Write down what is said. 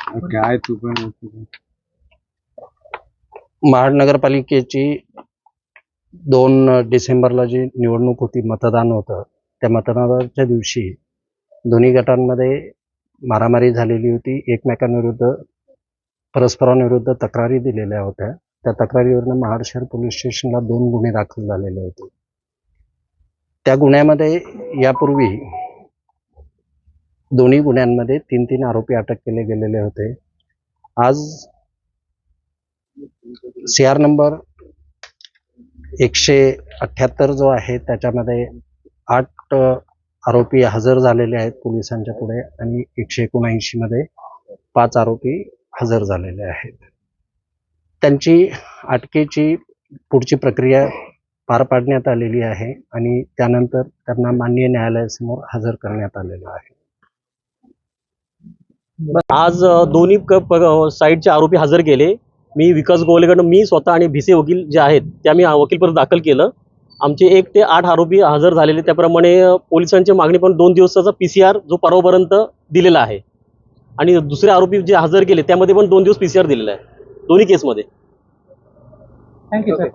काय तू पण महानगरपालिकेची 2 डिसेंबरला जी निवडणूक होती, मतदान होतं, त्या मतदानाच्या दिवशी दोन्ही गटांमध्ये मारामारी झालेली होती. एकमेकांविरुद्ध परस्परांविरुद्ध तक्रारी दिलेल्या होत्या. त्या तक्रारीवरून महाड शहर पोलीस स्टेशनला 2 गुन्हे दाखल झालेले होते. त्या गुन्ह्यामध्ये यापूर्वी दोन्ही गुन्ह्यांमध्ये 3 आरोपी अटक केले गेलेले होते. आज CR नंबर 178 जो आहे त्याच्यामध्ये 8 आरोपी हजर झालेले आहेत पोलिसांच्या पुढे आणि 179 मध्ये 5 आरोपी हजर झालेले आहेत. त्यांची अटकेची पुढची प्रक्रिया पार पाडण्यात आलेली आहे आणि त्यानंतर त्यांना माननीय न्यायालयासमोर हजर करण्यात आलेलं आहे. आज दोन्ही साईडचे आरोपी हजर केले. मी विकास गोवलेकडून मी स्वतः आणि भिसे वकील जे आहेत ते आम्ही वकीलपत्र दाखल केलं. आमचे 1 ते 8 आरोपी हजर झालेले. त्याप्रमाणे पोलिसांची मागणी पण 2 दिवसाचा PCR जो परवापर्यंत दिलेला आहे आणि दुसरे आरोपी जे हजर केले त्यामध्ये पण 2 दिवस PCR दिलेला आहे दोन्ही केसमध्ये. Thank you sir.